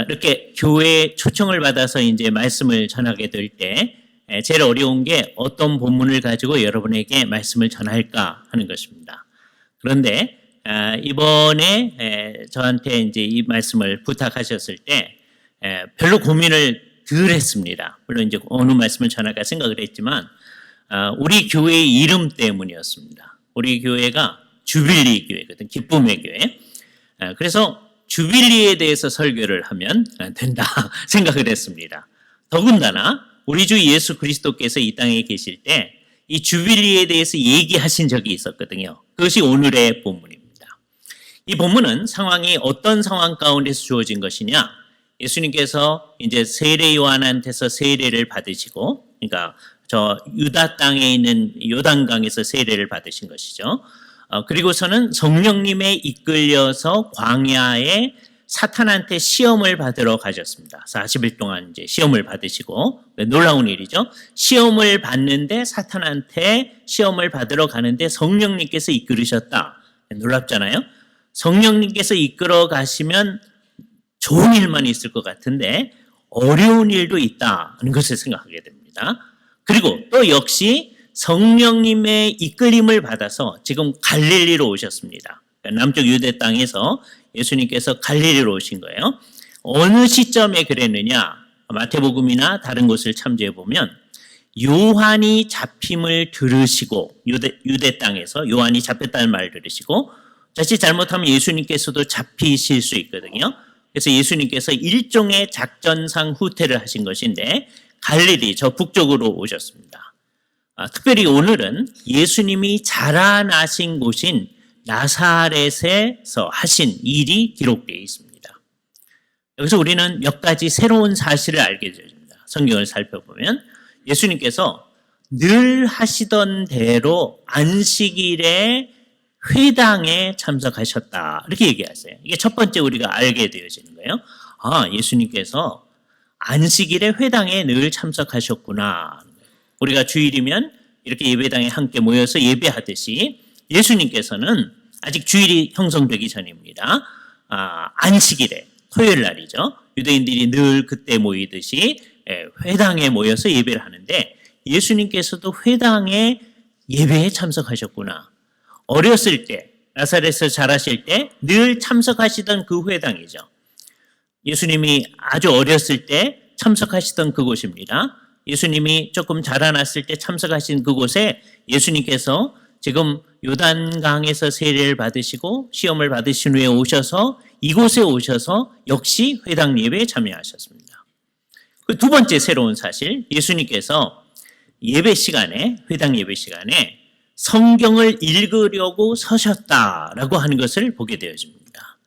이렇게 교회에 초청을 받아서 이제 말씀을 전하게 될 때 제일 어려운 게 어떤 본문을 가지고 여러분에게 말씀을 전할까 하는 것입니다. 그런데 이번에 저한테 이제 이 말씀을 부탁하셨을 때 별로 고민을 덜 했습니다. 물론 이제 어느 말씀을 전할까 생각을 했지만 우리 교회의 이름 때문이었습니다. 우리 교회가 주빌리 교회거든, 기쁨의 교회. 그래서 주빌리에 대해서 설교를 하면 된다 생각을 했습니다. 더군다나 우리 주 예수 그리스도께서 이 땅에 계실 때 이 주빌리에 대해서 얘기하신 적이 있었거든요. 그것이 오늘의 본문입니다. 이 본문은 상황이 어떤 상황 가운데서 주어진 것이냐? 예수님께서 이제 세례 요한한테서 세례를 받으시고, 그러니까 저 유다 땅에 있는 요단강에서 세례를 받으신 것이죠. 그리고서는 성령님에 이끌려서 광야에 사탄한테 시험을 받으러 가셨습니다. 40일 동안 이제 시험을 받으시고, 놀라운 일이죠. 시험을 받는데 사탄한테 시험을 받으러 가는데 성령님께서 이끌으셨다. 놀랍잖아요. 성령님께서 이끌어 가시면 좋은 일만 있을 것 같은데 어려운 일도 있다는 것을 생각하게 됩니다. 그리고 또 역시 성령님의 이끌림을 받아서 지금 갈릴리로 오셨습니다. 남쪽 유대 땅에서 예수님께서 갈릴리로 오신 거예요. 어느 시점에 그랬느냐? 마태복음이나 다른 곳을 참조해 보면 요한이 잡힘을 들으시고 유대 땅에서 요한이 잡혔다는 말을 들으시고 자칫 잘못하면 예수님께서도 잡히실 수 있거든요. 그래서 예수님께서 일종의 작전상 후퇴를 하신 것인데 갈릴리 저 북쪽으로 오셨습니다. 특별히 오늘은 예수님이 자라나신 곳인 나사렛에서 하신 일이 기록되어 있습니다. 여기서 우리는 몇 가지 새로운 사실을 알게 됩니다. 성경을 살펴보면 예수님께서 늘 하시던 대로 안식일에 회당에 참석하셨다 이렇게 얘기하세요. 이게 첫 번째 우리가 알게 되어지는 거예요. 예수님께서 안식일에 회당에 늘 참석하셨구나. 우리가 주일이면 이렇게 예배당에 함께 모여서 예배하듯이 예수님께서는 아직 주일이 형성되기 전입니다. 안식일에 토요일 날이죠. 유대인들이 늘 그때 모이듯이 회당에 모여서 예배를 하는데 예수님께서도 회당에 예배에 참석하셨구나. 어렸을 때 나사렛에서 자라실 때 늘 참석하시던 그 회당이죠. 예수님이 아주 어렸을 때 참석하시던 그곳입니다. 예수님이 조금 자라났을 때 참석하신 그곳에 예수님께서 지금 요단강에서 세례를 받으시고 시험을 받으신 후에 오셔서 이곳에 오셔서 역시 회당 예배에 참여하셨습니다. 그 두 번째 새로운 사실, 예수님께서 예배 시간에, 회당 예배 시간에 성경을 읽으려고 서셨다라고 하는 것을 보게 되어집니다.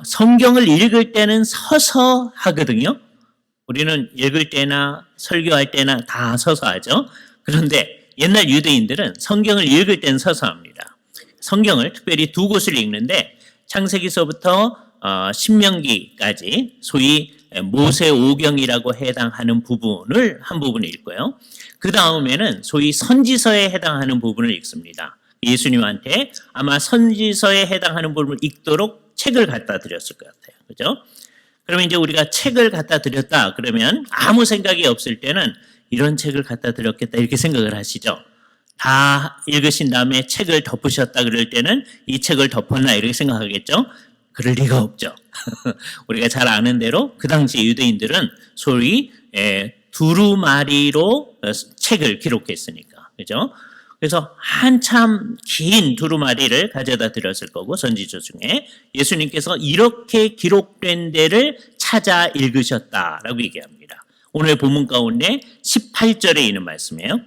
성경을 읽을 때는 서서 하거든요. 우리는 읽을 때나 설교할 때나 다 서서 하죠. 그런데 옛날 유대인들은 성경을 읽을 때는 서서 합니다. 성경을 특별히 두 곳을 읽는데 창세기서부터 신명기까지 소위 모세오경이라고 해당하는 부분을 한 부분을 읽고요. 그 다음에는 소위 선지서에 해당하는 부분을 읽습니다. 예수님한테 아마 선지서에 해당하는 부분을 읽도록 책을 갖다 드렸을 것 같아요. 그죠? 그러면 이제 우리가 책을 갖다 드렸다 그러면 아무 생각이 없을 때는 이런 책을 갖다 드렸겠다 이렇게 생각을 하시죠. 다 읽으신 다음에 책을 덮으셨다 그럴 때는 이 책을 덮었나 이렇게 생각하겠죠. 그럴 리가 없죠. 우리가 잘 아는 대로 그 당시 유대인들은 소위 두루마리로 책을 기록했으니까. 그죠? 그래서 한참 긴 두루마리를 가져다 드렸을 거고 선지서 중에 예수님께서 이렇게 기록된 데를 찾아 읽으셨다라고 얘기합니다. 오늘 본문 가운데 18절에 있는 말씀이에요.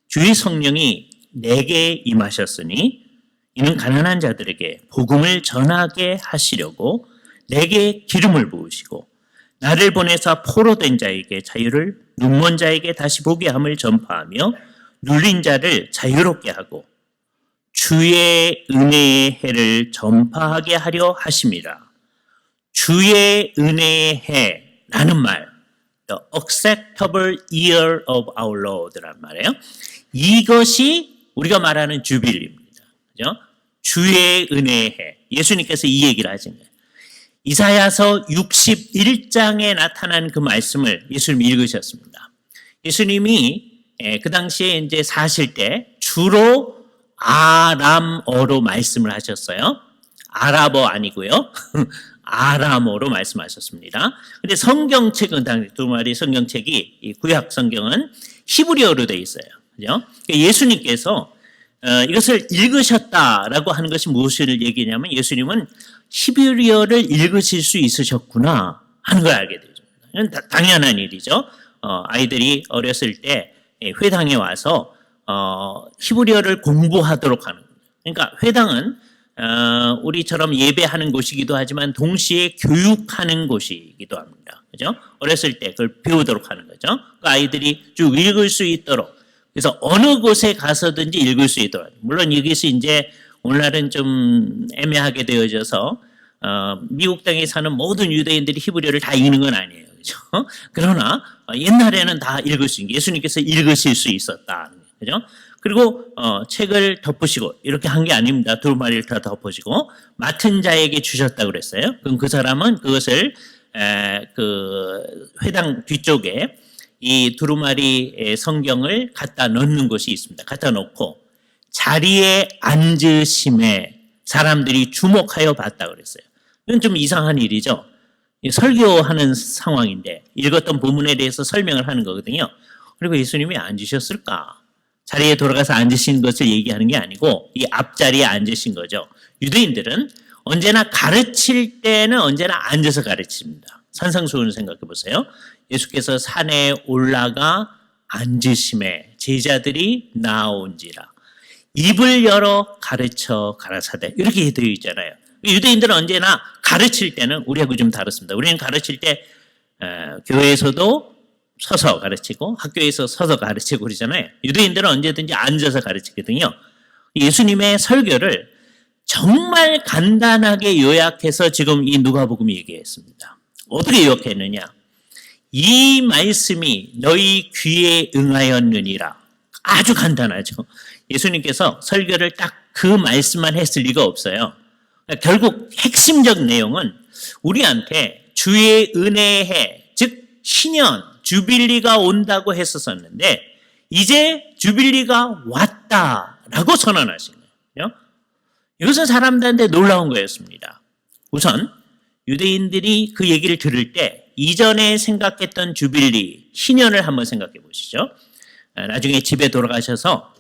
주의 성령이 내게 임하셨으니 이는 가난한 자들에게 복음을 전하게 하시려고 내게 기름을 부으시고 나를 보내사 포로된 자에게 자유를 눈먼 자에게 다시 보게 함을 전파하며 눌린 자를 자유롭게 하고 주의 은혜의 해를 전파하게 하려 하심이라. 주의 은혜의 해라는 말, the acceptable year of our Lord라는 말이에요. 이것이 우리가 말하는 주빌리입니다. 그죠? 주의 은혜의 해. 예수님께서 이 얘기를 하신 거예요. 이사야서 61장에 나타난 그 말씀을 예수님이 읽으셨습니다. 예수님이 그 당시에 이제 사실 때 주로 아람어로 말씀을 하셨어요. 아랍어 아니고요. 아람어로 말씀하셨습니다. 근데 성경책은 두루마리 성경책이 이 구약 성경은 히브리어로 되어 있어요. 그죠? 예수님께서 이것을 읽으셨다라고 하는 것이 무엇을 얘기냐면 예수님은 히브리어를 읽으실 수 있으셨구나 하는 걸 알게 되죠. 이건 당연한 일이죠. 아이들이 어렸을 때 회당에 와서 히브리어를 공부하도록 하는 거예요. 그러니까 회당은 우리처럼 예배하는 곳이기도 하지만 동시에 교육하는 곳이기도 합니다. 그죠? 어렸을 때 그걸 배우도록 하는 거죠. 그 아이들이 쭉 읽을 수 있도록. 그래서 어느 곳에 가서든지 읽을 수 있도록. 물론 이것이 이제 오늘날은 좀 애매하게 되어져서 미국 땅에 사는 모든 유대인들이 히브리어를 다 읽는 건 아니에요. 그죠? 그러나 옛날에는 다 읽을 수 있는, 예수님께서 읽으실 수 있었다. 그죠? 그리고 책을 덮으시고 이렇게 한 게 아닙니다. 두루마리를 다 덮으시고 맡은 자에게 주셨다고 그랬어요. 그럼 그 사람은 그것을 그 회당 뒤쪽에 이 두루마리 성경을 갖다 넣는 곳이 있습니다. 갖다 놓고 자리에 앉으심에 사람들이 주목하여 봤다 그랬어요. 이건 좀 이상한 일이죠. 설교하는 상황인데 읽었던 본문에 대해서 설명을 하는 거거든요. 그리고 예수님이 앉으셨을까? 자리에 돌아가서 앉으신 것을 얘기하는 게 아니고 이 앞자리에 앉으신 거죠. 유대인들은 언제나 가르칠 때는 언제나 앉아서 가르칩니다. 산상수훈을 생각해 보세요. 예수께서 산에 올라가 앉으심에 제자들이 나온지라 입을 열어 가르쳐 가라사대 이렇게 되어 있잖아요. 유대인들은 언제나 가르칠 때는 우리하고 좀 다릅니다. 우리는 가르칠 때 교회에서도 서서 가르치고 학교에서 서서 가르치고 그러잖아요. 유대인들은 언제든지 앉아서 가르치거든요. 예수님의 설교를 정말 간단하게 요약해서 지금 이 누가복음이 얘기했습니다. 어떻게 요약했느냐? 이 말씀이 너희 귀에 응하였느니라. 아주 간단하죠. 예수님께서 설교를 딱 그 말씀만 했을 리가 없어요. 결국 핵심적 내용은 우리한테 주의 은혜의 해, 즉 신년, 주빌리가 온다고 했었는데 이제 주빌리가 왔다라고 선언하신 거예요. 이것은 사람들한테 놀라운 거였습니다. 우선 유대인들이 그 얘기를 들을 때 이전에 생각했던 주빌리, 신년을 한번 생각해 보시죠. 나중에 집에 돌아가셔서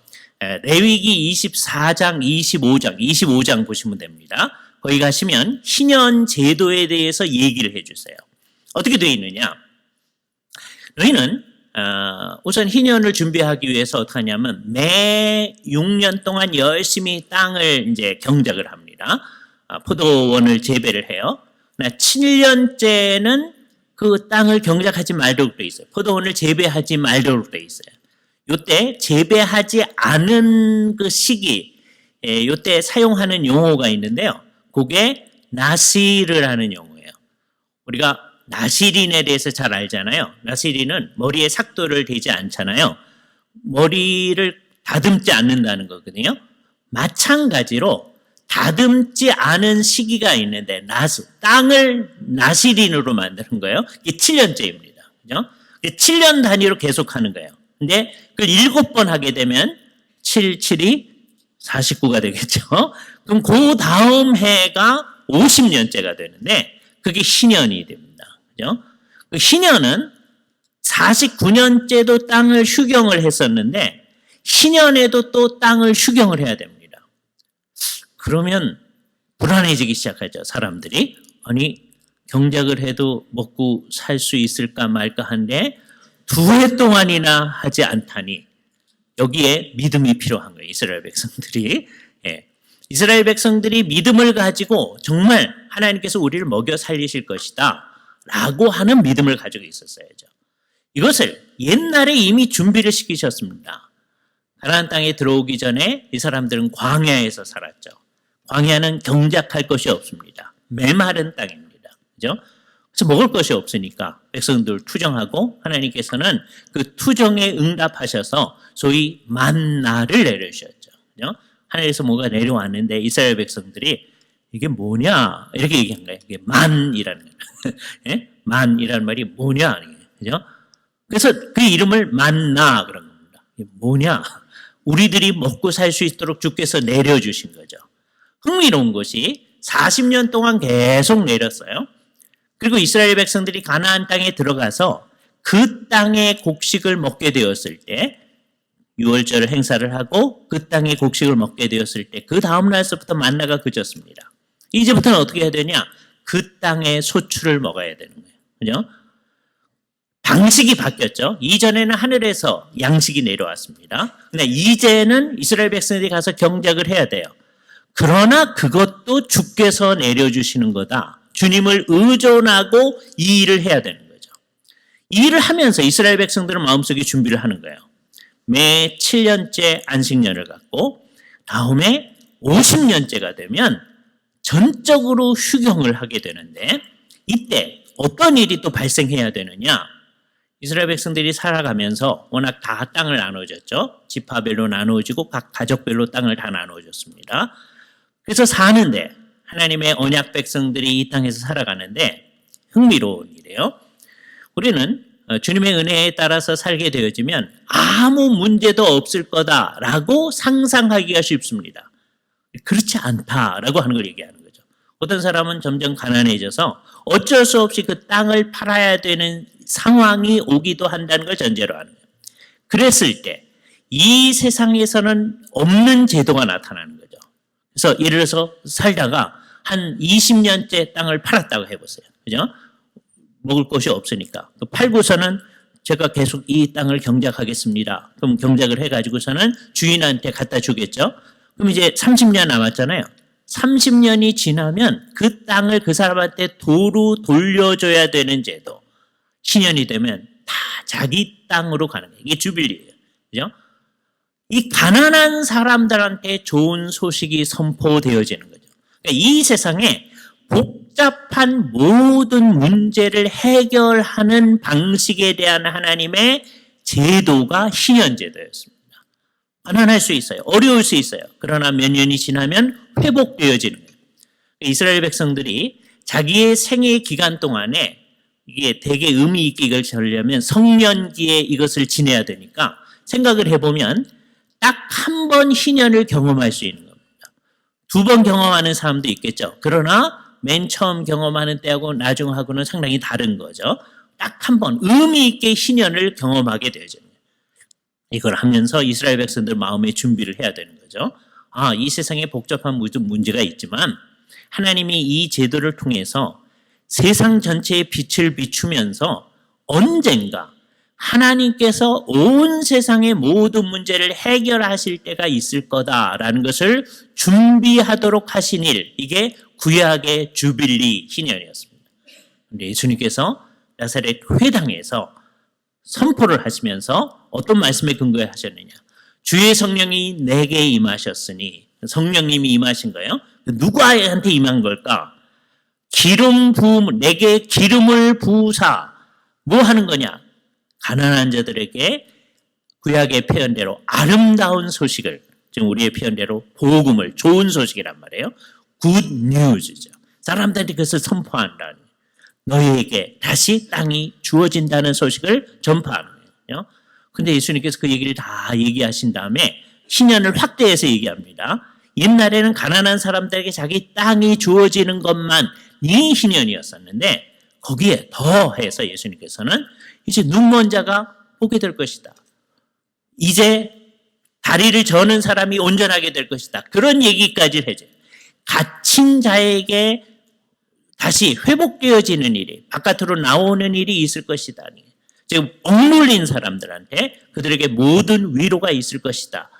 레위기 24장, 25장 보시면 됩니다. 거기 가시면 신년 제도에 대해서 얘기를 해주세요. 어떻게 되어 있느냐? 너희는 우선 희년을 준비하기 위해서 어떻게 하냐면 매 6년 동안 열심히 땅을 이제 경작을 합니다. 포도원을 재배를 해요. 7년째는 그 땅을 경작하지 말도록 되어 있어요. 포도원을 재배하지 말도록 되어 있어요. 요때 재배하지 않은 그 시기, 요때 사용하는 용어가 있는데요. 그게 나시를 하는 용어예요. 우리가 나시린에 대해서 잘 알잖아요. 나시린은 머리에 삭도를 대지 않잖아요. 머리를 다듬지 않는다는 거거든요. 마찬가지로 다듬지 않은 시기가 있는데 땅을 나시린으로 만드는 거예요. 이게 7년째입니다. 그죠? 7년 단위로 계속하는 거예요. 근데 그걸 7번 하게 되면 7, 7이 49가 되겠죠. 그럼 그 다음 해가 50년째가 되는데 그게 신년이 됩니다. 그죠? 그 신년은 49년째도 땅을 휴경을 했었는데 신년에도 또 땅을 휴경을 해야 됩니다. 그러면 불안해지기 시작하죠. 사람들이. 아니 경작을 해도 먹고 살 수 있을까 말까 한데 2해 동안이나 하지 않다니 여기에 믿음이 필요한 거예요. 이스라엘 백성들이. 이스라엘 백성들이 믿음을 가지고 정말 하나님께서 우리를 먹여 살리실 것이다 라고 하는 믿음을 가지고 있었어야죠. 이것을 옛날에 이미 준비를 시키셨습니다. 가나안 땅에 들어오기 전에 이 사람들은 광야에서 살았죠. 광야는 경작할 것이 없습니다. 메마른 땅입니다. 그죠? 그래서 먹을 것이 없으니까 백성들 투정하고 하나님께서는 그 투정에 응답하셔서 소위 만나를 내려주셨죠. 그죠? 하늘에서 뭐가 내려왔는데 이스라엘 백성들이 이게 뭐냐? 이렇게 얘기한 거예요. 이게 만이라는 거예요. 예? 만이라는 말이 뭐냐? 그죠? 그래서 그 이름을 만나 그런 겁니다. 이게 뭐냐? 우리들이 먹고 살 수 있도록 주께서 내려주신 거죠. 흥미로운 것이 40년 동안 계속 내렸어요. 그리고 이스라엘 백성들이 가나안 땅에 들어가서 그 땅의 곡식을 먹게 되었을 때, 유월절 행사를 하고 그 땅의 곡식을 먹게 되었을 때 그 다음 날서부터 만나가 그쳤습니다. 이제부터는 어떻게 해야 되냐? 그 땅의 소출을 먹어야 되는 거예요. 그죠? 방식이 바뀌었죠. 이전에는 하늘에서 양식이 내려왔습니다. 근데 이제는 이스라엘 백성들이 가서 경작을 해야 돼요. 그러나 그것도 주께서 내려주시는 거다. 주님을 의존하고 이 일을 해야 되는 거죠. 이 일을 하면서 이스라엘 백성들은 마음속에 준비를 하는 거예요. 매 7년째 안식년을 갖고 다음에 50년째가 되면 전적으로 휴경을 하게 되는데, 이때 어떤 일이 또 발생해야 되느냐? 이스라엘 백성들이 살아가면서 워낙 다 땅을 나눠줬죠. 지파별로 나누어지고 각 가족별로 땅을 다 나누어줬습니다. 그래서 사는데, 하나님의 언약 백성들이 이 땅에서 살아가는데 흥미로운 일이에요. 우리는 주님의 은혜에 따라서 살게 되어지면 아무 문제도 없을 거다라고 상상하기가 쉽습니다. 그렇지 않다라고 하는 걸 얘기하는 거죠. 어떤 사람은 점점 가난해져서 어쩔 수 없이 그 땅을 팔아야 되는 상황이 오기도 한다는 걸 전제로 하는 거예요. 그랬을 때 이 세상에서는 없는 제도가 나타나는 거죠. 그래서 예를 들어서 살다가 한 20년째 땅을 팔았다고 해보세요. 그죠? 먹을 것이 없으니까. 팔고서는 제가 계속 이 땅을 경작하겠습니다. 그럼 경작을 해가지고서는 주인한테 갖다 주겠죠. 그럼 이제 30년 남았잖아요. 30년이 지나면 그 땅을 그 사람한테 도로 돌려줘야 되는 제도. 신년이 되면 다 자기 땅으로 가는 거예요. 이게 주빌리예요. 그죠? 이 가난한 사람들한테 좋은 소식이 선포되어지는 거죠. 그러니까 이 세상에 복잡한 모든 문제를 해결하는 방식에 대한 하나님의 제도가 신년제도였습니다. 가난할 수 있어요. 어려울 수 있어요. 그러나 몇 년이 지나면 회복되어지는 거예요. 이스라엘 백성들이 자기의 생애 기간 동안에 이게 되게 의미 있게 이걸 하려면 성년기에 이것을 지내야 되니까 생각을 해보면 딱 한 번 희년을 경험할 수 있는 겁니다. 2번 경험하는 사람도 있겠죠. 그러나 맨 처음 경험하는 때하고 나중하고는 상당히 다른 거죠. 딱 한 번 의미 있게 희년을 경험하게 되죠. 이걸 하면서 이스라엘 백성들 마음의 준비를 해야 되는 거죠. 이 세상에 복잡한 모든 문제가 있지만 하나님이 이 제도를 통해서 세상 전체에 빛을 비추면서 언젠가 하나님께서 온 세상의 모든 문제를 해결하실 때가 있을 거다라는 것을 준비하도록 하신 일, 이게 구약의 주빌리 희년이었습니다. 그런데 예수님께서 나사렛 회당에서 선포를 하시면서 어떤 말씀에 근거해 하셨느냐? 주의 성령이 내게 임하셨으니, 성령님이 임하신 거예요. 누구한테 임한 걸까? 내게 기름을 부으사 뭐 하는 거냐? 가난한 자들에게 구약의 표현대로 아름다운 소식을, 지금 우리의 표현대로 복음을, 좋은 소식이란 말이에요. 굿 뉴스죠. 사람들이 그것을 선포한다는, 너희에게 다시 땅이 주어진다는 소식을 전파하는 거예요. 근데 예수님께서 그 얘기를 다 얘기하신 다음에 희년을 확대해서 얘기합니다. 옛날에는 가난한 사람들에게 자기 땅이 주어지는 것만 이 희년이었었는데 거기에 더해서 예수님께서는 이제 눈먼 자가 보게 될 것이다. 이제 다리를 저는 사람이 온전하게 될 것이다. 그런 얘기까지 해줘요. 갇힌 자에게 다시 회복되어지는 일이, 바깥으로 나오는 일이 있을 것이다. 지금 억눌린 사람들한테 그들에게 모든 위로가 있을 것이다.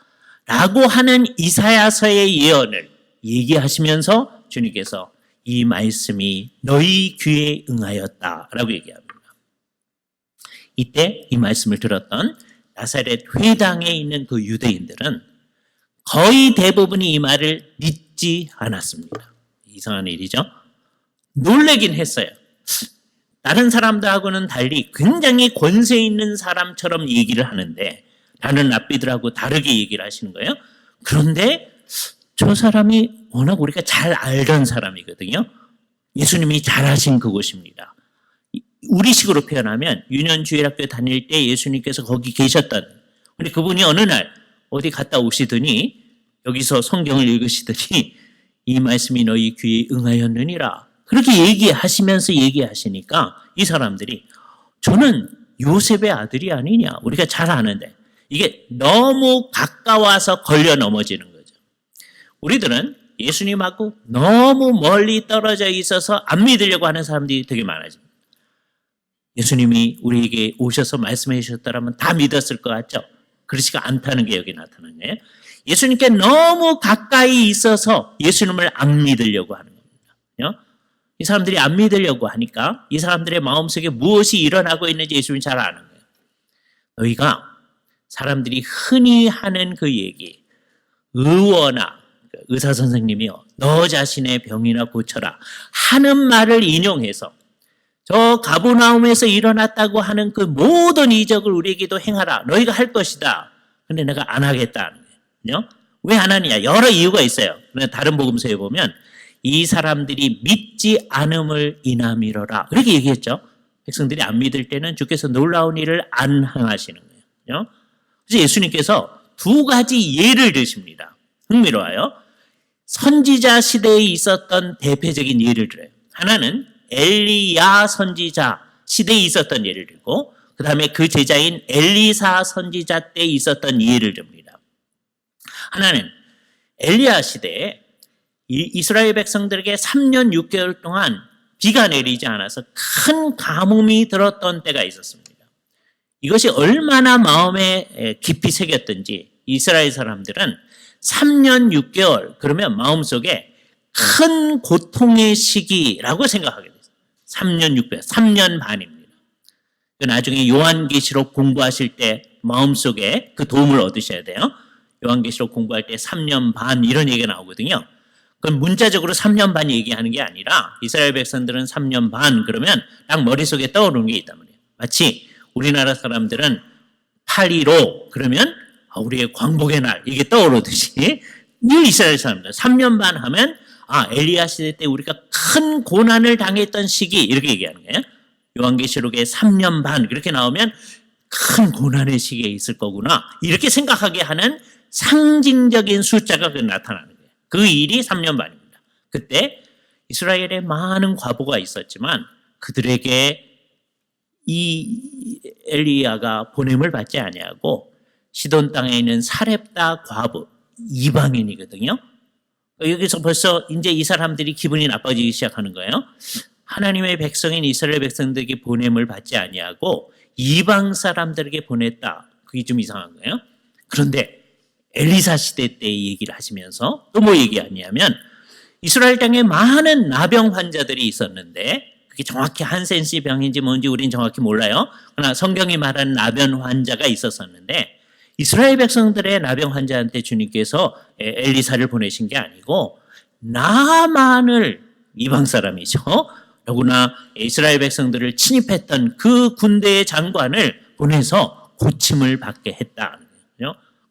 라고 하는 이사야서의 예언을 얘기하시면서 주님께서 이 말씀이 너희 귀에 응하였다. 라고 얘기합니다. 이때 이 말씀을 들었던 나사렛 회당에 있는 그 유대인들은 거의 대부분이 이 말을 믿지 않았습니다. 이상한 일이죠. 놀라긴 했어요. 다른 사람들하고는 달리 굉장히 권세 있는 사람처럼 얘기를 하는데 다른 랍비들하고 다르게 얘기를 하시는 거예요. 그런데 저 사람이 워낙 우리가 잘 알던 사람이거든요. 예수님이 잘하신 그곳입니다. 우리식으로 표현하면 유년주일학교 다닐 때 예수님께서 거기 계셨던, 근데 그분이 어느 날 어디 갔다 오시더니 여기서 성경을 읽으시더니 이 말씀이 너희 귀에 응하였느니라. 그렇게 얘기하시면서 얘기하시니까 이 사람들이 저는 요셉의 아들이 아니냐. 우리가 잘 아는데 이게 너무 가까워서 걸려 넘어지는 거죠. 우리들은 예수님하고 너무 멀리 떨어져 있어서 안 믿으려고 하는 사람들이 되게 많아집니다. 예수님이 우리에게 오셔서 말씀해 주셨다면 다 믿었을 것 같죠? 그렇지가 않다는 게 여기 나타나는 거예요. 예수님께 너무 가까이 있어서 예수님을 안 믿으려고 하는 겁니다. 이 사람들이 안 믿으려고 하니까 이 사람들의 마음속에 무엇이 일어나고 있는지 예수님이 잘 아는 거예요. 너희가 사람들이 흔히 하는 그 얘기, 의원아, 의사 선생님이요, 너 자신의 병이나 고쳐라 하는 말을 인용해서 저 가버나움에서 일어났다고 하는 그 모든 이적을 우리에게도 행하라. 너희가 할 것이다. 근데 내가 안 하겠다는 거예요. 왜 안 하느냐? 여러 이유가 있어요. 다른 복음서에 보면 이 사람들이 믿지 않음을 인하미러라. 그렇게 얘기했죠. 백성들이 안 믿을 때는 주께서 놀라운 일을 안 행하시는 거예요. 그래서 예수님께서 두 가지 예를 드십니다. 흥미로워요. 선지자 시대에 있었던 대표적인 예를 들어요. 하나는 엘리야 선지자 시대에 있었던 예를 들고, 그 다음에 그 제자인 엘리사 선지자 때 있었던 예를 듭니다. 하나는 엘리야 시대에 이스라엘 백성들에게 3년 6개월 동안 비가 내리지 않아서 큰 가뭄이 들었던 때가 있었습니다. 이것이 얼마나 마음에 깊이 새겼든지 이스라엘 사람들은 3년 6개월 그러면 마음속에 큰 고통의 시기라고 생각하게 됐어요. 3년 6개월, 3년 반입니다. 나중에 요한계시록 공부하실 때 마음속에 그 도움을 얻으셔야 돼요. 요한계시록 공부할 때 3년 반 이런 얘기가 나오거든요. 그건 문자적으로 3년 반 얘기하는 게 아니라 이스라엘 백성들은 3년 반 그러면 딱 머릿속에 떠오르는 게 있단 말이에요. 마치 우리나라 사람들은 8.15 그러면 우리의 광복의 날 이게 떠오르듯이 이 이스라엘 사람들 3년 반 하면 엘리야 시대 때 우리가 큰 고난을 당했던 시기 이렇게 얘기하는 거예요. 요한계시록에 3년 반 그렇게 나오면 큰 고난의 시기에 있을 거구나 이렇게 생각하게 하는 상징적인 숫자가 나타나는 거예요. 그 일이 3년 반입니다. 그때 이스라엘에 많은 과부가 있었지만 그들에게 이 엘리야가 보냄을 받지 아니하고 시돈 땅에 있는 사렙다 과부 이방인이거든요. 여기서 벌써 이제 이 사람들이 기분이 나빠지기 시작하는 거예요. 하나님의 백성인 이스라엘 백성들에게 보냄을 받지 아니하고 이방 사람들에게 보냈다. 그게 좀 이상한 거예요. 그런데 엘리사 시대 때 얘기를 하시면서 또 뭐 얘기하냐면 이스라엘 땅에 많은 나병 환자들이 있었는데 그게 정확히 한센시 병인지 뭔지 우린 정확히 몰라요. 그러나 성경이 말하는 나병 환자가 있었었는데 이스라엘 백성들의 나병 환자한테 주님께서 엘리사를 보내신 게 아니고 나만을 이방 사람이죠. 더구나 이스라엘 백성들을 침입했던 그 군대의 장관을 보내서 고침을 받게 했다.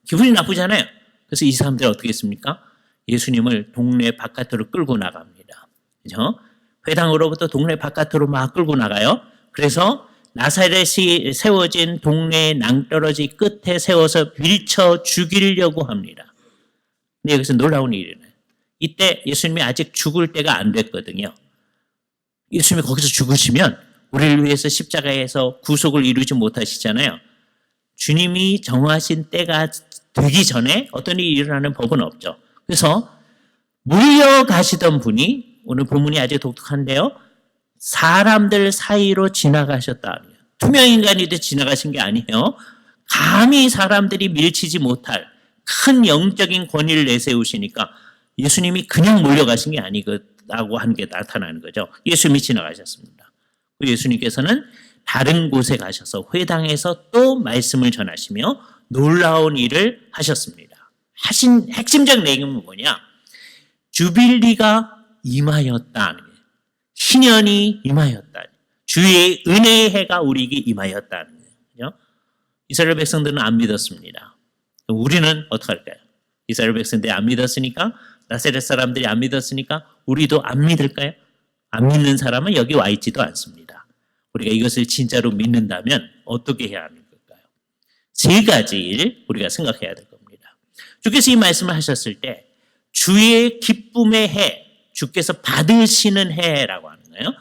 기분이 나쁘잖아요. 그래서 이 사람들이 어떻게 했습니까? 예수님을 동네 바깥으로 끌고 나갑니다. 그죠? 회당으로부터 동네 바깥으로 막 끌고 나가요. 그래서 나사렛이 세워진 동네 낭떠러지 끝에 세워서 밀쳐 죽이려고 합니다. 근데 여기서 놀라운 일이 일어나요. 이때 예수님이 아직 죽을 때가 안 됐거든요. 예수님이 거기서 죽으시면 우리를 위해서 십자가에서 구속을 이루지 못하시잖아요. 주님이 정하신 때가 되기 전에 어떤 일이 일어나는 법은 없죠. 그래서 물려가시던 분이 오늘 본문이 아주 독특한데요. 사람들 사이로 지나가셨다. 투명인간이 지나가신 게 아니에요. 감히 사람들이 밀치지 못할 큰 영적인 권위를 내세우시니까 예수님이 그냥 몰려가신 게 아니라고 하는 게 나타나는 거죠. 예수님이 지나가셨습니다. 예수님께서는 다른 곳에 가셔서 회당에서 또 말씀을 전하시며 놀라운 일을 하셨습니다. 하신 핵심적 내용은 뭐냐? 주빌리가 임하였다는 거예요. 신년이 임하였다. 주의 은혜의 해가 우리에게 임하였다는 거예요. 이스라엘 백성들은 안 믿었습니다. 우리는 어떻게 할까요? 이스라엘 백성들이 안 믿었으니까 나사렛 사람들이 안 믿었으니까 우리도 안 믿을까요? 안 믿는 사람은 여기 와 있지도 않습니다. 우리가 이것을 진짜로 믿는다면 어떻게 해야 하는 걸까요? 세 가지 일 우리가 생각해야 될 겁니다. 주께서 이 말씀을 하셨을 때 주의 기쁨의 해, 주께서 받으시는 해라고 하는 거예요.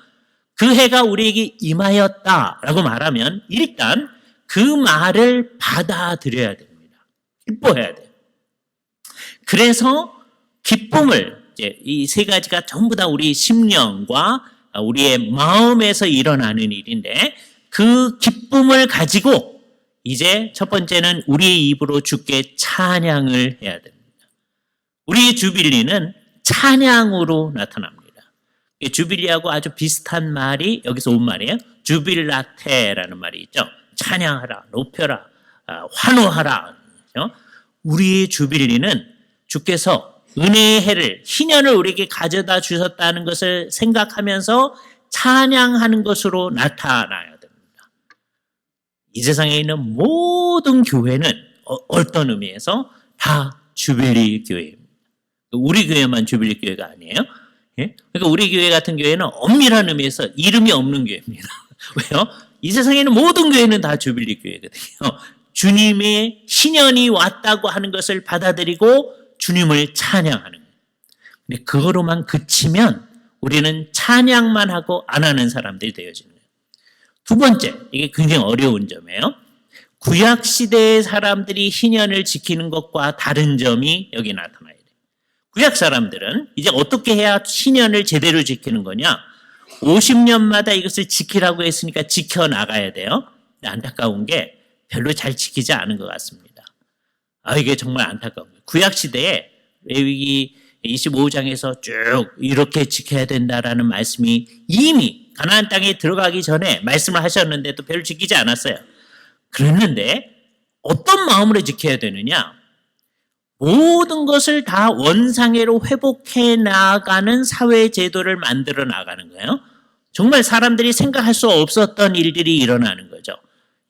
그 해가 우리에게 임하였다라고 말하면 일단 그 말을 받아들여야 됩니다. 기뻐해야 돼요. 그래서 기쁨을 이 세 가지가 전부 다 우리 심령과 우리의 마음에서 일어나는 일인데 그 기쁨을 가지고 이제 첫 번째는 우리의 입으로 주께 찬양을 해야 됩니다. 우리의 주빌리는 찬양으로 나타납니다. 주빌리하고 아주 비슷한 말이 여기서 온 말이에요. 주빌라테라는 말이 있죠. 찬양하라, 높여라, 환호하라. 우리의 주빌리는 주께서 은혜의 해를, 희년을 우리에게 가져다 주셨다는 것을 생각하면서 찬양하는 것으로 나타나야 됩니다. 이 세상에 있는 모든 교회는 어떤 의미에서 다 주빌리 교회입니다. 우리 교회만 주빌리 교회가 아니에요. 그러니까 우리 교회 같은 교회는 엄밀한 의미에서 이름이 없는 교회입니다. 왜요? 이 세상에 있는 모든 교회는 다 주빌리 교회거든요. 주님의 희년이 왔다고 하는 것을 받아들이고 주님을 찬양하는 거예요. 근데 그거로만 그치면 우리는 찬양만 하고 안 하는 사람들이 되어지는 거예요. 두 번째, 이게 굉장히 어려운 점이에요. 구약 시대의 사람들이 희년을 지키는 것과 다른 점이 여기 나타나요. 구약 사람들은 이제 어떻게 해야 희년을 제대로 지키는 거냐? 50년마다 이것을 지키라고 했으니까 지켜나가야 돼요. 근데 안타까운 게 별로 잘 지키지 않은 것 같습니다. 이게 정말 안타까운 거예요. 구약 시대에 레위기 25장에서 쭉 이렇게 지켜야 된다라는 말씀이 이미 가나안 땅에 들어가기 전에 말씀을 하셨는데도 별로 지키지 않았어요. 그랬는데 어떤 마음으로 지켜야 되느냐? 모든 것을 다 원상회로 회복해 나가는 사회 제도를 만들어 나가는 거예요. 정말 사람들이 생각할 수 없었던 일들이 일어나는 거죠.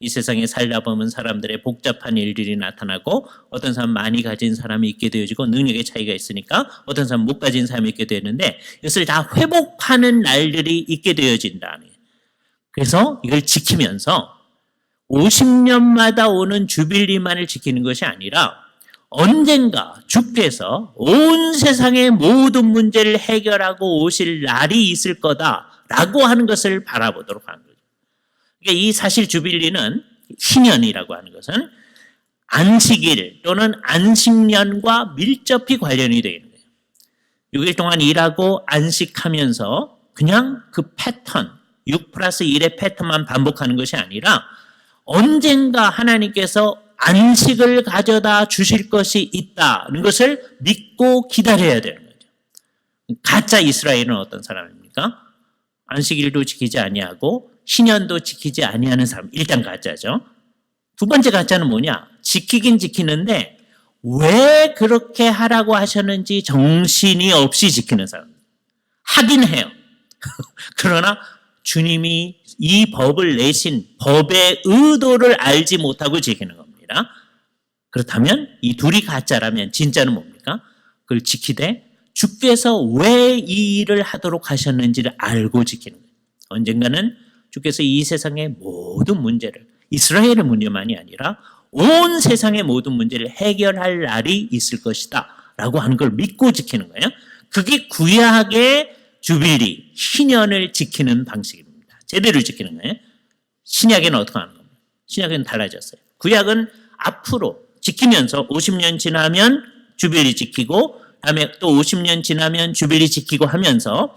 이 세상에 살다 보면 사람들의 복잡한 일들이 나타나고 어떤 사람 많이 가진 사람이 있게 되어지고 능력의 차이가 있으니까 어떤 사람 못 가진 사람이 있게 되는데 이것을 다 회복하는 날들이 있게 되어진다는 거예요. 그래서 이걸 지키면서 50년마다 오는 주빌리만을 지키는 것이 아니라 언젠가 주께서 온 세상의 모든 문제를 해결하고 오실 날이 있을 거다라고 하는 것을 바라보도록 하는 거죠. 그러니까 이 사실 주빌리는 희년이라고 하는 것은 안식일 또는 안식년과 밀접히 관련이 되어 있는 거예요. 6일 동안 일하고 안식하면서 그냥 그 패턴, 6+1의 패턴만 반복하는 것이 아니라 언젠가 하나님께서 안식을 가져다 주실 것이 있다는 것을 믿고 기다려야 되는 거죠. 가짜 이스라엘은 어떤 사람입니까? 안식일도 지키지 아니하고 희년도 지키지 아니하는 사람, 일단 가짜죠. 두 번째 가짜는 뭐냐? 지키긴 지키는데 왜 그렇게 하라고 하셨는지 정신이 없이 지키는 사람. 하긴 해요. 그러나 주님이 이 법을 내신 법의 의도를 알지 못하고 지키는 겁니다. 그렇다면 이 둘이 가짜라면 진짜는 뭡니까? 그걸 지키되 주께서 왜 이 일을 하도록 하셨는지를 알고 지키는 거예요. 언젠가는 주께서 이 세상의 모든 문제를, 이스라엘의 문제만이 아니라 온 세상의 모든 문제를 해결할 날이 있을 것이다 라고 하는 걸 믿고 지키는 거예요. 그게 구약의 주빌리, 희년을 지키는 방식입니다. 제대로 지키는 거예요. 신약에는 어떻게 하는 겁니까? 신약에는 달라졌어요. 구약은 앞으로 지키면서 50년 지나면 주빌리 지키고 다음에 또 50년 지나면 주빌리 지키고 하면서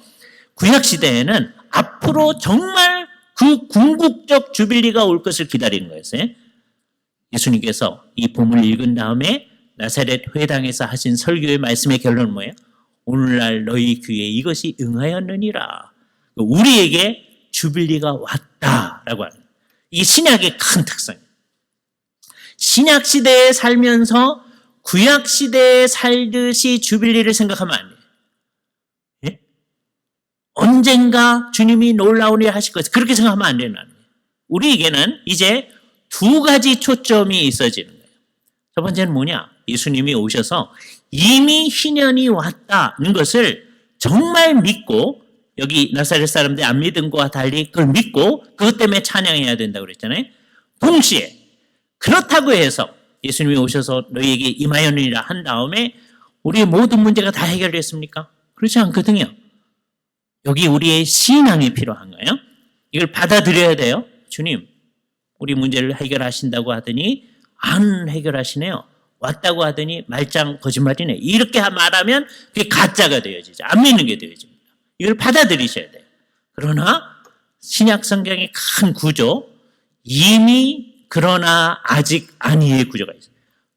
구약 시대에는 앞으로 정말 그 궁극적 주빌리가 올 것을 기다리는 거였어요. 예수님께서 이 본문을 읽은 다음에 나사렛 회당에서 하신 설교의 말씀의 결론은 뭐예요? 오늘날 너희 귀에 이것이 응하였느니라. 우리에게 주빌리가 왔다라고 하는 거예요. 이게 신약의 큰 특성이에요. 신약 시대에 살면서 구약 시대에 살듯이 주빌리를 생각하면 안 돼요. 예? 언젠가 주님이 놀라운 일 하실 것을 그렇게 생각하면 안 되는 거예요. 우리에게는 이제 두 가지 초점이 있어지는 거예요. 첫 번째는 뭐냐? 예수님이 오셔서 이미 희년이 왔다는 것을 정말 믿고, 여기 나사렛 사람들이 안 믿은 것과 달리 그걸 믿고 그것 때문에 찬양해야 된다고 그랬잖아요. 동시에 그렇다고 해서 예수님이 오셔서 너희에게 임하였느니라 한 다음에 우리의 모든 문제가 다 해결됐습니까? 그렇지 않거든요. 여기 우리의 신앙이 필요한 거예요. 이걸 받아들여야 돼요. 주님, 우리 문제를 해결하신다고 하더니 안 해결하시네요. 왔다고 하더니 말짱 거짓말이네. 이렇게 말하면 그게 가짜가 되어지죠. 안 믿는 게 되어집니다. 이걸 받아들이셔야 돼요. 그러나 신약 성경의 큰 구조, 이미 그러나 아직 아니의 구조가 있어요.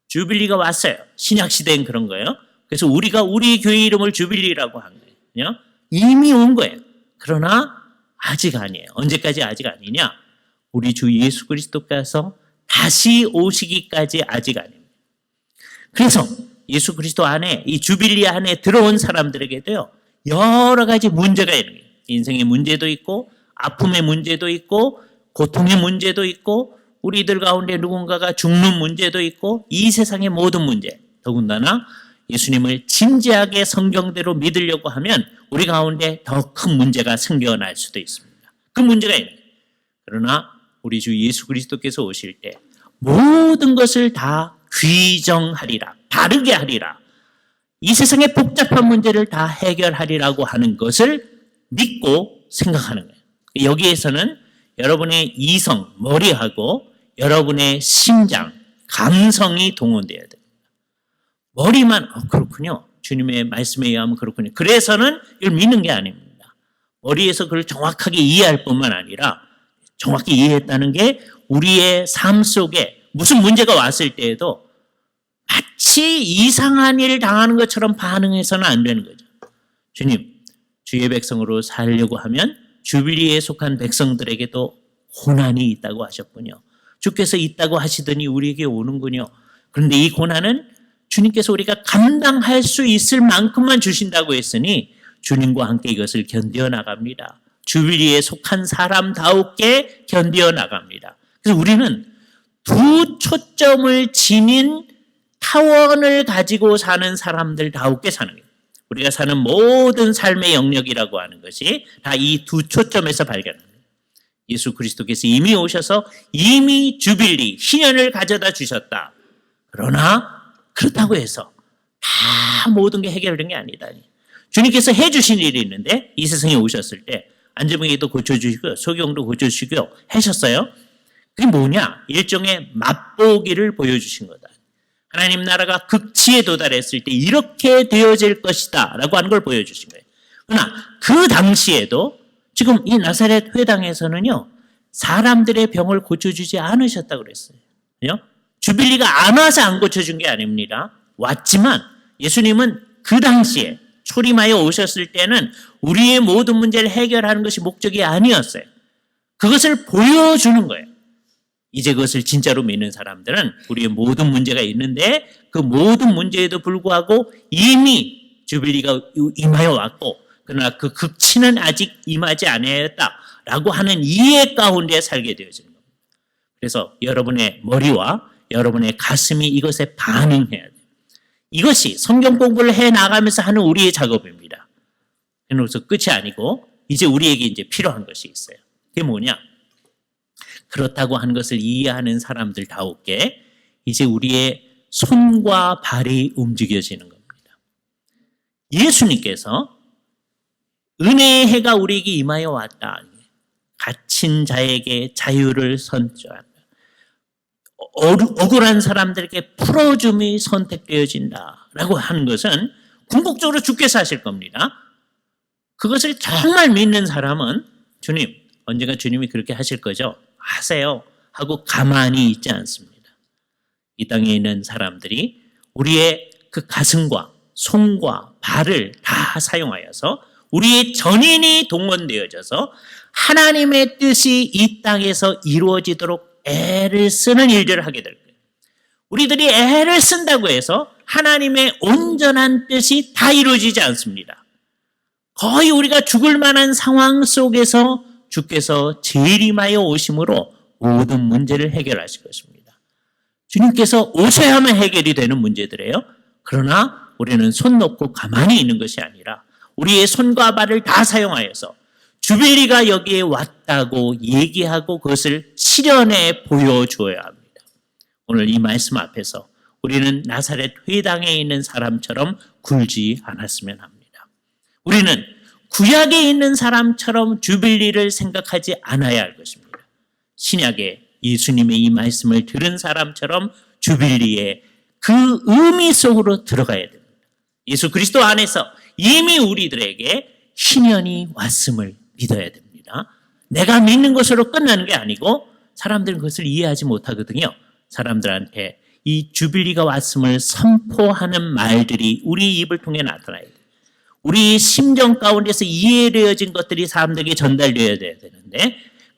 주빌리가 왔어요. 신약 시대엔 그런 거예요. 그래서 우리가 우리 교회 이름을 주빌리라고 한 거예요. 이미 온 거예요. 그러나 아직 아니에요. 언제까지 아직 아니냐? 우리 주 예수 그리스도께서 다시 오시기까지 아직 아닙니다. 그래서 예수 그리스도 안에, 이 주빌리 안에 들어온 사람들에게도요, 여러 가지 문제가 있는 거예요. 인생의 문제도 있고, 아픔의 문제도 있고, 고통의 문제도 있고, 우리들 가운데 누군가가 죽는 문제도 있고, 이 세상의 모든 문제, 더군다나 예수님을 진지하게 성경대로 믿으려고 하면 우리 가운데 더 큰 문제가 생겨날 수도 있습니다. 그 문제가 있는 거예요. 그러나 우리 주 예수 그리스도께서 오실 때 모든 것을 다 귀정하리라, 바르게 하리라, 이 세상의 복잡한 문제를 다 해결하리라고 하는 것을 믿고 생각하는 거예요. 여기에서는 여러분의 이성, 머리하고 여러분의 심장, 감성이 동원되어야 됩니다. 머리만 그렇군요. 주님의 말씀에 의하면 그렇군요. 그래서는 이걸 믿는 게 아닙니다. 머리에서 그걸 정확하게 이해할 뿐만 아니라 정확히 이해했다는 게 우리의 삶 속에 무슨 문제가 왔을 때에도 마치 이상한 일을 당하는 것처럼 반응해서는 안 되는 거죠. 주님, 주의 백성으로 살려고 하면 주빌리에 속한 백성들에게도 고난이 있다고 하셨군요. 주께서 있다고 하시더니 우리에게 오는군요. 그런데 이 고난은 주님께서 우리가 감당할 수 있을 만큼만 주신다고 했으니 주님과 함께 이것을 견디어 나갑니다. 주빌리에 속한 사람다우게 견디어 나갑니다. 그래서 우리는 두 초점을 지닌 타원을 가지고 사는 사람들다우게 사는 거예요. 우리가 사는 모든 삶의 영역이라고 하는 것이 다 이 두 초점에서 발견합니다. 예수 그리스도께서 이미 오셔서 이미 주빌리, 희년을 가져다 주셨다. 그러나 그렇다고 해서 다 모든 게 해결된 게 아니다. 주님께서 해주신 일이 있는데 이 세상에 오셨을 때 안전병에도 고쳐주시고 소경도 고쳐주시고 하셨어요. 그게 뭐냐? 일종의 맛보기를 보여주신 거다. 하나님 나라가 극치에 도달했을 때 이렇게 되어질 것이다 라고 하는 걸 보여주신 거예요. 그러나 그 당시에도 지금 이 나사렛 회당에서는요, 사람들의 병을 고쳐주지 않으셨다고 그랬어요. 주빌리가 안 와서 안 고쳐준 게 아닙니다. 왔지만 예수님은 그 당시에 초림하여 오셨을 때는 우리의 모든 문제를 해결하는 것이 목적이 아니었어요. 그것을 보여주는 거예요. 이제 그것을 진짜로 믿는 사람들은 우리의 모든 문제가 있는데 그 모든 문제에도 불구하고 이미 주빌리가 임하여 왔고 그러나 그 극치는 아직 임하지 않았다라고 하는 이해 가운데 살게 되어지는 겁니다. 그래서 여러분의 머리와 여러분의 가슴이 이것에 반응해야 돼요. 이것이 성경 공부를 해나가면서 하는 우리의 작업입니다. 그래서 끝이 아니고 이제 우리에게 이제 필요한 것이 있어요. 그게 뭐냐? 그렇다고 하는 것을 이해하는 사람들다우게 이제 우리의 손과 발이 움직여지는 겁니다. 예수님께서 은혜의 해가 우리에게 임하여 왔다. 갇힌 자에게 자유를 선포한다. 억울한 사람들에게 풀어줌이 선택되어진다라고 하는 것은 궁극적으로 주께서 하실 겁니다. 그것을 정말 믿는 사람은 주님, 언젠가 주님이 그렇게 하실 거죠? 하세요 하고 가만히 있지 않습니다. 이 땅에 있는 사람들이 우리의 그 가슴과 손과 발을 다 사용하여서 우리의 전인이 동원되어져서 하나님의 뜻이 이 땅에서 이루어지도록 애를 쓰는 일들을 하게 될 거예요. 우리들이 애를 쓴다고 해서 하나님의 온전한 뜻이 다 이루어지지 않습니다. 거의 우리가 죽을 만한 상황 속에서 주께서 재림하여 오심으로 모든 문제를 해결하실 것입니다. 주님께서 오셔야만 해결이 되는 문제들이에요. 그러나 우리는 손 놓고 가만히 있는 것이 아니라 우리의 손과 발을 다 사용하여서 주빌리가 여기에 왔다고 얘기하고 그것을 실현해 보여주어야 합니다. 오늘 이 말씀 앞에서 우리는 나사렛 회당에 있는 사람처럼 굴지 않았으면 합니다. 우리는 구약에 있는 사람처럼 주빌리를 생각하지 않아야 할 것입니다. 신약에 예수님의 이 말씀을 들은 사람처럼 주빌리의 그 의미 속으로 들어가야 됩니다. 예수 그리스도 안에서 이미 우리들에게 신년이 왔음을 믿어야 됩니다. 내가 믿는 것으로 끝나는 게 아니고 사람들은 그것을 이해하지 못하거든요. 사람들한테 이 주빌리가 왔음을 선포하는 말들이 우리 입을 통해 나타나야 돼요. 우리 심정 가운데서 이해되어진 것들이 사람들에게 전달되어야 되는데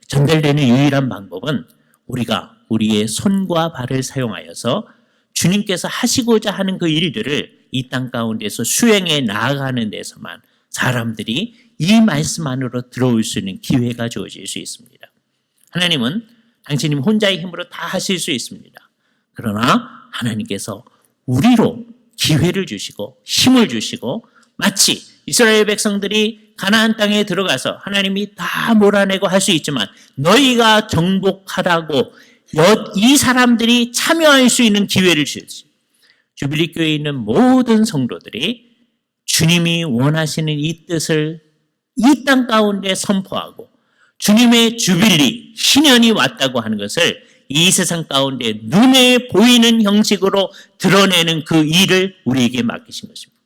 전달되는 유일한 방법은 우리가 우리의 손과 발을 사용하여서 주님께서 하시고자 하는 그 일들을 이 땅 가운데서 수행해 나아가는 데서만 사람들이 이 말씀 안으로 들어올 수 있는 기회가 주어질 수 있습니다. 하나님은 당신님 혼자의 힘으로 다 하실 수 있습니다. 그러나 하나님께서 우리로 기회를 주시고 힘을 주시고 마치 이스라엘 백성들이 가나안 땅에 들어가서 하나님이 다 몰아내고 할 수 있지만 너희가 정복하라고 이 사람들이 참여할 수 있는 기회를 주셨어요. 주빌리 교회에 있는 모든 성도들이 주님이 원하시는 이 뜻을 이 땅 가운데 선포하고 주님의 주빌리 신년이 왔다고 하는 것을 이 세상 가운데 눈에 보이는 형식으로 드러내는 그 일을 우리에게 맡기신 것입니다.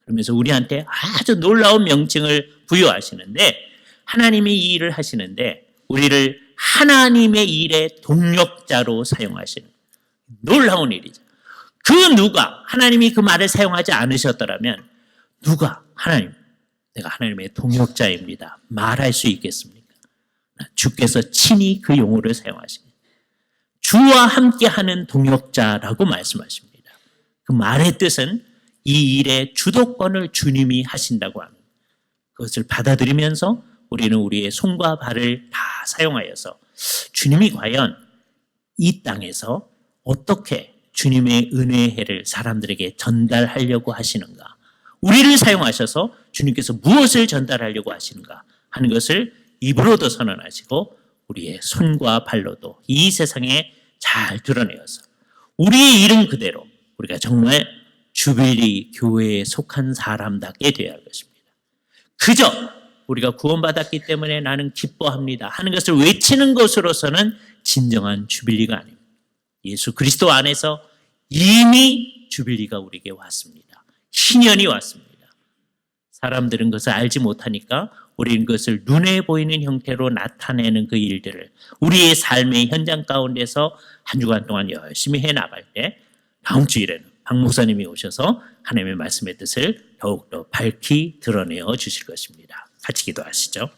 그러면서 우리한테 아주 놀라운 명칭을 부여하시는데 하나님이 이 일을 하시는데 우리를 하나님의 일의 동력자로 사용하시는 놀라운 일이죠. 그 누가 하나님이 그 말을 사용하지 않으셨더라면 누가 내가 하나님의 동역자입니다 말할 수 있겠습니까? 주께서 친히 그 용어를 사용하십니다. 주와 함께하는 동역자라고 말씀하십니다. 그 말의 뜻은 이 일의 주도권을 주님이 하신다고 합니다. 그것을 받아들이면서 우리는 우리의 손과 발을 다 사용하여서 주님이 과연 이 땅에서 어떻게 주님의 은혜의 해를 사람들에게 전달하려고 하시는가, 우리를 사용하셔서 주님께서 무엇을 전달하려고 하시는가 하는 것을 입으로도 선언하시고 우리의 손과 발로도 이 세상에 잘 드러내어서 우리의 이름 그대로 우리가 정말 주빌리 교회에 속한 사람답게 되어야 할 것입니다. 그저 우리가 구원받았기 때문에 나는 기뻐합니다 하는 것을 외치는 것으로서는 진정한 주빌리가 아닙니다. 예수 그리스도 안에서 이미 주빌리가 우리에게 왔습니다. 신년이 왔습니다. 사람들은 그것을 알지 못하니까 우리는 그것을 눈에 보이는 형태로 나타내는 그 일들을 우리의 삶의 현장 가운데서 한 주간 동안 열심히 해나갈 때 다음 주일에는 박 목사님이 오셔서 하나님의 말씀의 뜻을 더욱더 밝히 드러내어 주실 것입니다. 같이 기도하시죠.